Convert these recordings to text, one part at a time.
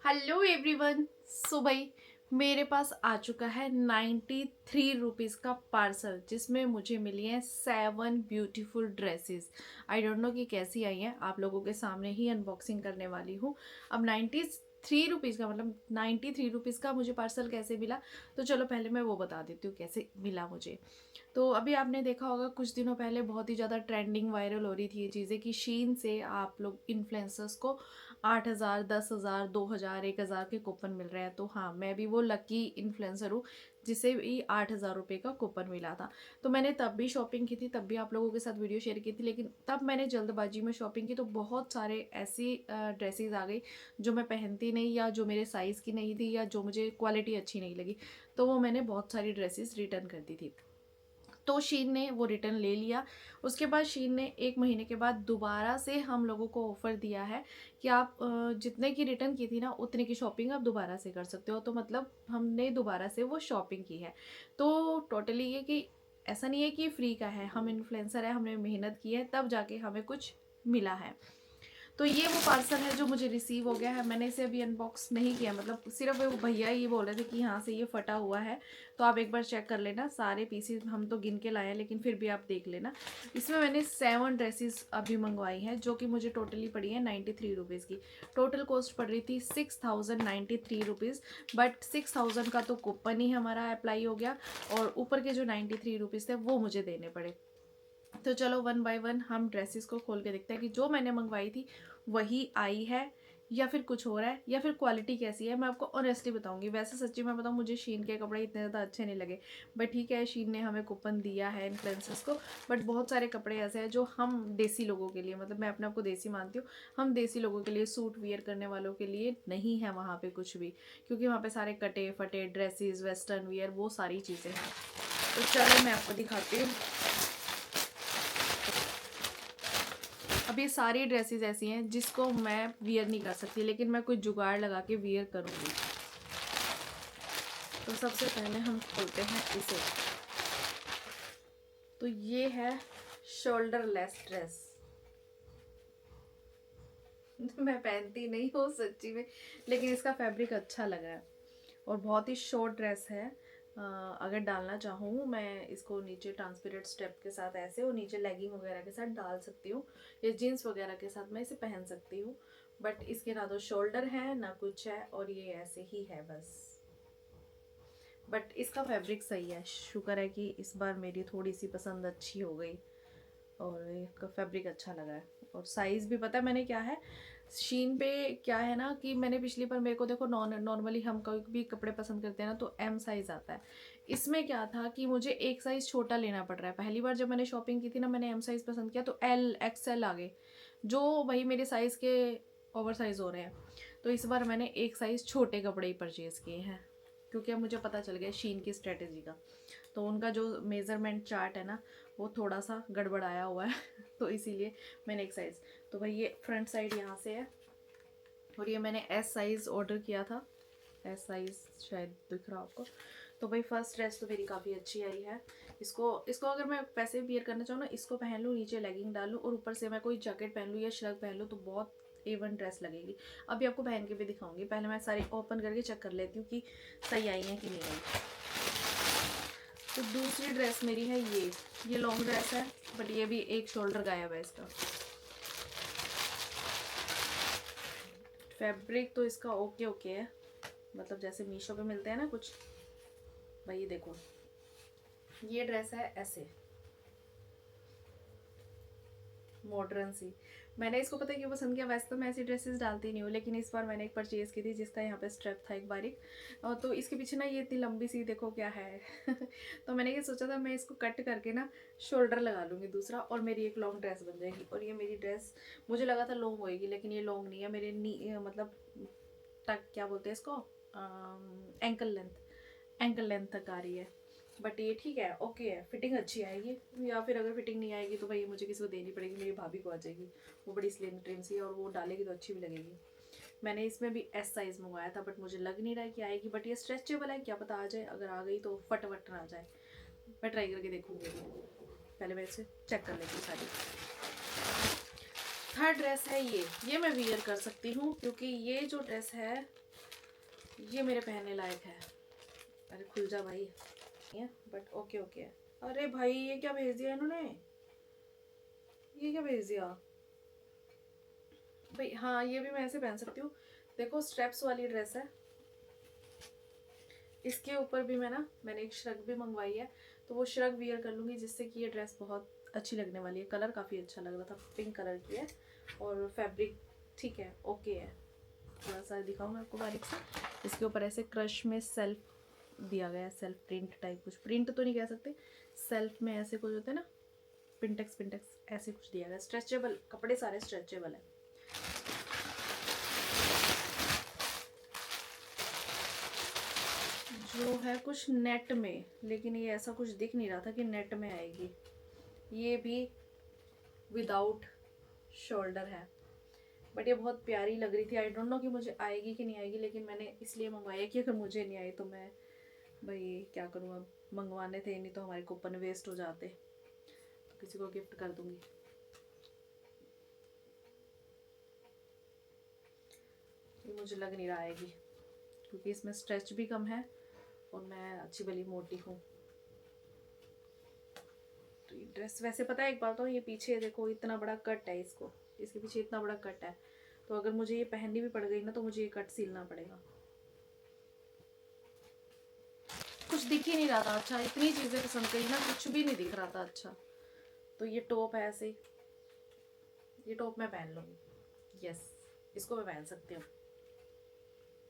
Hello everyone. सो भाई मेरे पास आ चुका है 93 रुपीज़ का पार्सल जिसमें मुझे मिली हैं 7 beautiful dresses. I don't know कि कैसी आई हैं, आप लोगों के सामने ही अनबॉक्सिंग करने वाली हूँ। अब 93 रुपीज़ का मतलब 93 रुपीज़ का मुझे पार्सल कैसे मिला, तो चलो पहले मैं वो बता देती हूँ कैसे मिला मुझे। तो अभी आपने देखा होगा कुछ दिनों पहले बहुत ही ज़्यादा ट्रेंडिंग वायरल हो रही थी ये चीज़ें कि शीन से आप लोग इन्फ्लुएंसर्स को 8,000, 10,000, 2,000, 1,000 के कूपन मिल रहे हैं। तो हाँ, मैं भी वो लकी इन्फ्लुएंसर हूँ जिसे भी 8,000 रुपये का कूपन मिला था। तो मैंने तब भी शॉपिंग की थी, तब भी आप लोगों के साथ वीडियो शेयर की थी, लेकिन तब मैंने जल्दबाजी में शॉपिंग की तो बहुत सारे ऐसी ड्रेसेस आ गई जो मैं पहनती नहीं, या जो मेरे साइज़ की नहीं थी, या जो मुझे क्वालिटी अच्छी नहीं लगी। तो वो मैंने बहुत सारी ड्रेसेस रिटर्न कर दी थी। तो शीन ने वो रिटर्न ले लिया। उसके बाद शीन ने 1 महीने के बाद दोबारा से हम लोगों को ऑफ़र दिया है कि आप जितने की रिटर्न की थी ना उतने की शॉपिंग आप दोबारा से कर सकते हो। तो मतलब हमने दोबारा से वो शॉपिंग की है। तो टोटली ये कि ऐसा नहीं है कि फ्री का है, हम इन्फ्लुएंसर है, हमने मेहनत की है तब जाके हमें कुछ मिला है। तो ये वो पार्सल है जो मुझे रिसीव हो गया है। मैंने इसे अभी अनबॉक्स नहीं किया, मतलब सिर्फ वो भैया ही बोल रहे थे कि यहाँ से ये फटा हुआ है, तो आप एक बार चेक कर लेना। सारे पीसेस हम तो गिन के लाए हैं, लेकिन फिर भी आप देख लेना। इसमें मैंने 7 ड्रेसेस अभी मंगवाई हैं जो कि मुझे टोटली पड़ी है 93 रुपीज़ की। टोटल कॉस्ट पड़ रही थी 6,093 रुपीज़, बट 6,000 का तो कूपन ही हमारा अप्लाई हो गया और ऊपर के जो 93 रुपीज़ थे वो मुझे देने पड़े। तो चलो वन बाय वन हम ड्रेसेस को खोल के देखते हैं कि जो मैंने मंगवाई थी वही आई है या फिर कुछ हो रहा है, या फिर क्वालिटी कैसी है। मैं आपको ऑनेस्टली बताऊंगी। वैसे सच्ची में बताऊँ, मुझे शीन के कपड़े इतने ज़्यादा अच्छे नहीं लगे, बट ठीक है, शीन ने हमें कूपन दिया है इन्फ्लुएंसर्स को। बट बहुत सारे कपड़े ऐसे हैं जो हम देसी लोगों के लिए, मतलब मैं अपने आप को देसी मानती हूँ, हम देसी लोगों के लिए, सूट वियर करने वालों के लिए नहीं है वहाँ पे कुछ भी, क्योंकि वहाँ पे सारे कटे फटे ड्रेसेस, वेस्टर्न वियर, वो सारी चीज़ें हैं। तो चलो मैं आपको दिखाती हूँ। अब ये सारी ड्रेसेस ऐसी हैं जिसको मैं वियर नहीं कर सकती, लेकिन मैं कोई जुगाड़ लगा के वियर करूँगी। तो सबसे पहले हम खोलते हैं इसे। तो ये है शोल्डर लेस ड्रेस। मैं पहनती नहीं हूँ सच्ची में, लेकिन इसका फैब्रिक अच्छा लगा है और बहुत ही शॉर्ट ड्रेस है। अगर डालना चाहूँ मैं इसको नीचे ट्रांसपेरेंट स्टेप के साथ ऐसे, और नीचे लेगिंग वगैरह के साथ डाल सकती हूँ, या जीन्स वगैरह के साथ मैं इसे पहन सकती हूँ। बट इसके ना तो शोल्डर है ना कुछ है, और ये ऐसे ही है बस। बट इसका फैब्रिक सही है, शुक्र है कि इस बार मेरी थोड़ी सी पसंद अच्छी हो गई और इसका फैब्रिक अच्छा लगा है। और साइज़ भी पता है मैंने क्या है, शीन पे क्या है ना कि मैंने पिछली बार, मेरे को देखो नॉर्मली हम कोई भी कपड़े पसंद करते हैं ना तो एम साइज़ आता है। इसमें क्या था कि मुझे एक साइज़ छोटा लेना पड़ रहा है। पहली बार जब मैंने शॉपिंग की थी ना, मैंने एम साइज़ पसंद किया तो एल एक्सएल आ गए, जो भाई मेरे साइज़ के ओवर साइज़ हो रहे हैं। तो इस बार मैंने एक साइज़ छोटे कपड़े ही परचेज़ किए हैं, क्योंकि अब मुझे पता चल गया शीन की स्ट्रेटेजी का। तो उनका जो मेज़रमेंट चार्ट है ना वो थोड़ा सा गड़बड़ाया हुआ है तो इसीलिए मैंने एक साइज़। तो भाई ये फ्रंट साइड यहाँ से है, और ये मैंने एस साइज़ ऑर्डर किया था। एस साइज़ शायद दिख रहा आपको। तो भाई फर्स्ट ड्रेस तो मेरी काफ़ी अच्छी आई है। इसको इसको अगर मैं पैसे वियर करना चाहूँ ना, इसको पहन लूँ, नीचे लेगिंग डाल लूँ और ऊपर से मैं कोई जैकेट पहन लूँ या शर्ट पहन लूँ तो बहुत A1 ड्रेस लगेगी। अभी आपको पहन के भी दिखाऊंगी, पहले मैं सारी ओपन करके चेक कर लेती हूँ कि सही आई है कि नहीं आई। तो दूसरी ड्रेस मेरी है ये लॉन्ग ड्रेस है, बट ये भी एक शोल्डर गायब है इसका। फैब्रिक तो इसका ओके ओके है, मतलब जैसे मीशो पे मिलते हैं ना कुछ। भाई ये देखो, ये ड्रेस है ऐसे मॉडर्न सी। मैंने इसको पता है क्यों पसंद किया, वैसे तो मैं ऐसी ड्रेसेस डालती नहीं हूँ, लेकिन इस बार मैंने एक परचेज़ की थी जिसका यहाँ पे स्ट्रेप था एक बारीक, और तो इसके पीछे ना ये इतनी लंबी सी देखो क्या है तो मैंने ये सोचा था मैं इसको कट करके ना शोल्डर लगा लूँगी दूसरा, और मेरी एक लॉन्ग ड्रेस बन जाएगी। और ये मेरी ड्रेस मुझे लगा था लॉन्ग होएगी, लेकिन ये लॉन्ग नहीं है, मेरे मतलब तक क्या बोलते हैं इसको, एंकल लेंथ तक आ रही है। बट ये ठीक है, ओके है, फिटिंग अच्छी आएगी। या फिर अगर फिटिंग नहीं आएगी तो भाई मुझे किसी को देनी पड़ेगी, मेरी भाभी को आ जाएगी, वो बड़ी स्लिम ट्रिम सी है और वो डालेगी तो अच्छी भी लगेगी। मैंने इसमें भी एस साइज़ मंगवाया था, बट मुझे लग नहीं रहा है कि आएगी, बट ये स्ट्रेचेबल है, क्या पता आ जाए। अगर आ गई तो फट वट ना आ जाए, मैं ट्राई करके देखूँगी। पहले मैं इसे चेक कर लेती हूँ सारी। थर्ड ड्रेस है ये मैं वियर कर सकती हूँ क्योंकि ये जो ड्रेस है ये मेरे पहनने लायक है। अरे खुल जा भाई, बट ओके ओके। अरे भाई ये क्या भेज दिया इन्होंने, ये क्या भेज दिया भाई। हाँ ये भी मैं ऐसे पहन सकती हूँ। देखो स्ट्रेप्स वाली ड्रेस है, इसके ऊपर भी मैंने एक श्रग भी मंगवाई है, तो वो श्रग वियर कर लूँगी जिससे कि ये ड्रेस बहुत अच्छी लगने वाली है। कलर काफ़ी अच्छा लग रहा था, पिंक कलर की है और फैब्रिक ठीक है, ओके है। थोड़ा सा दिखाऊँ मैं आपको बारीक से। इसके ऊपर ऐसे क्रश में सेल्फ दिया गया है, सेल्फ प्रिंट टाइप, कुछ प्रिंट तो नहीं कह सकते, सेल्फ में ऐसे कुछ होते हैं ना, पिंटेक्स पिंटेक्स ऐसे कुछ दिया गया। स्ट्रेचेबल कपड़े सारे स्ट्रेचेबल है। जो है कुछ नेट में, लेकिन ये ऐसा कुछ दिख नहीं रहा था कि नेट में आएगी। ये भी विदाउट शोल्डर है, बट ये बहुत प्यारी लग रही थी। आई डोंट नो कि मुझे आएगी कि नहीं आएगी, लेकिन मैंने इसलिए मंगवाया कि अगर मुझे नहीं आई तो मैं भाई क्या करूँ, अब मंगवाने थे नहीं तो हमारे कूपन वेस्ट हो जाते, तो किसी को गिफ्ट कर दूंगी। ये मुझे लग नहीं रहा आएगी क्योंकि इसमें स्ट्रेच भी कम है और मैं अच्छी भली मोटी हूँ। तो ये ड्रेस वैसे पता है एक बात, तो ये पीछे देखो इतना बड़ा कट है, इसके पीछे इतना बड़ा कट है, तो अगर मुझे ये पहननी भी पड़ गई ना तो मुझे ये कट सिलना पड़ेगा। कुछ दिख ही नहीं रहा था अच्छा, इतनी चीज़ें पसंद करी ना, कुछ भी नहीं दिख रहा था अच्छा। तो ये टॉप है ऐसे, ये टॉप मैं पहन लूँगी, यस इसको मैं पहन सकती हूँ,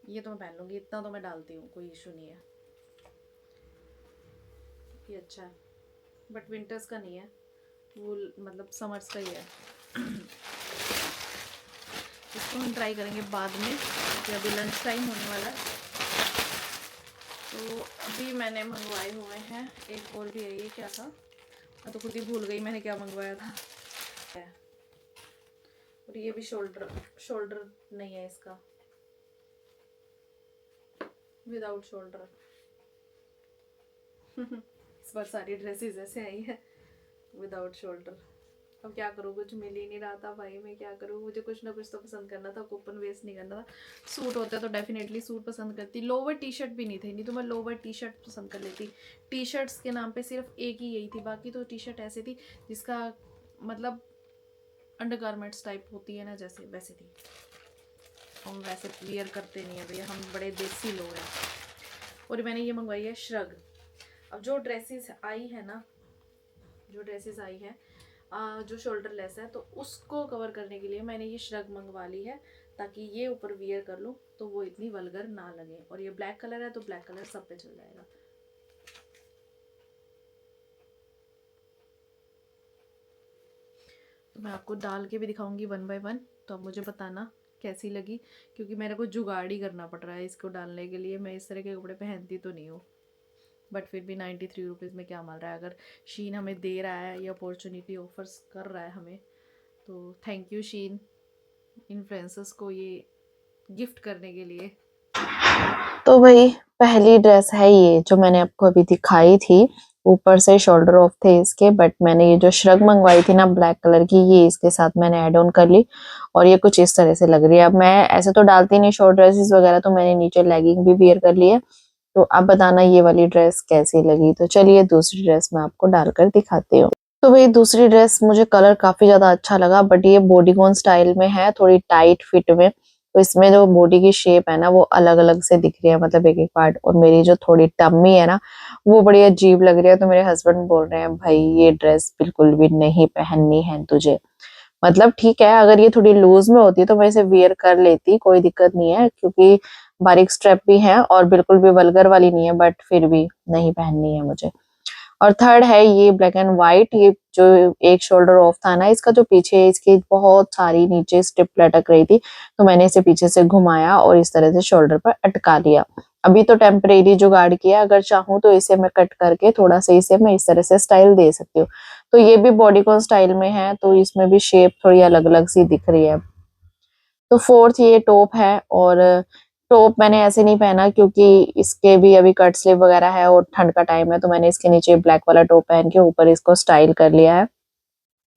ये तो मैं पहन लूँगी, इतना तो मैं डालती हूँ, कोई इशू नहीं है। ये अच्छा है बट विंटर्स का नहीं है, वो मतलब समर्स का ही है। इसको हम ट्राई करेंगे बाद में क्योंकि अभी लंच टाइम होने वाला है। तो अभी मैंने मंगवाए हुए हैं, एक और भी है, ये क्या था मैं तो खुद ही भूल गई मैंने क्या मंगवाया था। और ये भी शोल्डर नहीं है इसका, विदाउट शोल्डर। इस बार सारी ड्रेसेस ऐसे आई है विदाउट शोल्डर। अब क्या करूँ, कुछ मिल ही नहीं रहा था भाई, मैं क्या करूँ, मुझे कुछ ना कुछ तो पसंद करना था, कूपन वेस्ट नहीं करना था। सूट होता तो डेफिनेटली सूट पसंद करती, लोवर टी शर्ट भी नहीं थे, नहीं तो मैं लोवर टी शर्ट पसंद कर लेती। टी शर्ट्स के नाम पे सिर्फ एक ही यही थी, बाकी तो टी शर्ट ऐसी थी जिसका मतलब अंडरगारमेंट्स टाइप होती है ना, जैसे वैसे थी। हम वैसे वियर करते नहीं है भैया, हम बड़े देसी लोग हैं। और मैंने ये मंगवाई है श्रग। अब जो ड्रेसेस आई है ना, जो ड्रेसेस आई है जो शोल्डर लेस है, तो उसको कवर करने के लिए मैंने ये श्रग मंगवा ली है ताकि ये ऊपर वियर कर लूँ तो वो इतनी वल्गर ना लगे। और ये ब्लैक कलर है तो ब्लैक कलर सब पे चल जाएगा। तो मैं आपको डाल के भी दिखाऊंगी 1 बाय 1, तो अब मुझे बताना कैसी लगी, क्योंकि मेरे को जुगाड़ ही करना पड़ रहा है इसको डालने के लिए। मैं इस तरह के कपड़े पहनती तो नहीं हूँ, बट फिर भी 93 रुपीज़ में क्या मिल रहा है। अगर शीन हमें दे रहा है, ये अपॉर्चुनिटी ऑफर्स कर रहा है हमें, तो थैंक यू शीन इन्फ्लुएंसर्स को ये गिफ्ट करने के लिए। तो भाई पहली ड्रेस है ये जो मैंने आपको अभी दिखाई थी, ऊपर से शोल्डर ऑफ थे इसके, बट मैंने ये जो श्रग मंगवाई थी ना ब्लैक कलर की, ये इसके साथ मैंने ऐड ऑन कर ली और ये कुछ इस तरह से लग रही है। अब मैं ऐसे तो डालती नहीं शॉर्ट ड्रेसेस वगैरह, तो मैंने नीचे लेगिंग भी वियर कर ली है। तो अब बताना ये वाली ड्रेस कैसी लगी। तो चलिए दूसरी ड्रेस मैं आपको डालकर दिखाती हूँ। तो भाई दूसरी ड्रेस मुझे कलर काफी ज्यादा अच्छा लगा, बट ये बॉडीकॉन स्टाइल में है, थोड़ी टाइट फिट में। तो इसमें जो बॉडी की शेप है ना वो अलग अलग से दिख रही है, मतलब एक एक पार्ट। और मेरी जो थोड़ी टम्मी है ना वो बड़ी अजीब लग रही है। तो मेरे हस्बैंड बोल रहे हैं भाई ये ड्रेस बिल्कुल भी नहीं पहननी है तुझे। मतलब ठीक है, अगर ये थोड़ी लूज में होती तो मैं इसे वियर कर लेती, कोई दिक्कत नहीं है, क्योंकि बारीक स्ट्रेप भी है और बिल्कुल भी वल्गर वाली नहीं है, बट फिर भी नहीं पहननी है मुझे। और थर्ड है ये ब्लैक एंड व्हाइट। ये जो एक शोल्डर ऑफ था ना इसका, जो पीछे इसकी बहुत सारी नीचे स्ट्रिप लटक रही थी, तो मैंने इसे पीछे से घुमाया और इस तरह से शोल्डर पर अटका लिया। अभी तो टेम्परेरी जुगाड़ किया, अगर चाहूँ तो इसे मैं कट करके थोड़ा सा इसे मैं इस तरह से स्टाइल दे सकती हूँ। तो ये भी बॉडीकॉन स्टाइल में है, तो इसमें भी शेप थोड़ी अलग अलग सी दिख रही है। तो फोर्थ ये टॉप है, और टॉप मैंने ऐसे नहीं पहना क्योंकि इसके भी अभी कट स्लीव वगैरह है और ठंड का टाइम है, तो मैंने इसके नीचे ब्लैक वाला टॉप पहन के ऊपर इसको स्टाइल कर लिया है।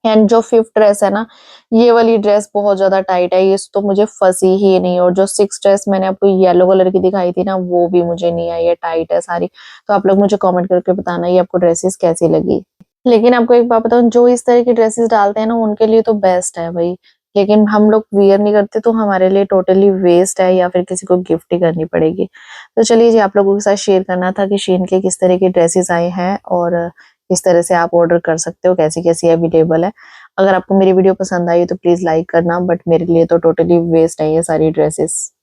एंड जो फिफ्थ ड्रेस है ना, ये वाली ड्रेस बहुत ज्यादा टाइट है, ये तो मुझे फंसी ही नहीं। और जो सिक्स ड्रेस मैंने आपको येलो कलर की दिखाई थी ना, वो भी मुझे नहीं आई है, टाइट है सारी। तो आप लोग मुझे कमेंट करके बताना ये आपको ड्रेसेस कैसी लगी। लेकिन आपको एक बात बताऊं, जो इस तरह की ड्रेसेस डालते हैं ना, उनके लिए तो बेस्ट है भाई। लेकिन हम लोग वियर नहीं करते तो हमारे लिए टोटली वेस्ट है, या फिर किसी को गिफ्ट ही करनी पड़ेगी। तो चलिए जी, आप लोगों के साथ शेयर करना था कि शेन के किस तरह के ड्रेसेस आए हैं और किस तरह से आप ऑर्डर कर सकते हो, कैसी कैसी अवेलेबल है। अगर आपको मेरी वीडियो पसंद आई तो प्लीज लाइक करना, बट मेरे लिए तो टोटली वेस्ट है ये सारी ड्रेसेस।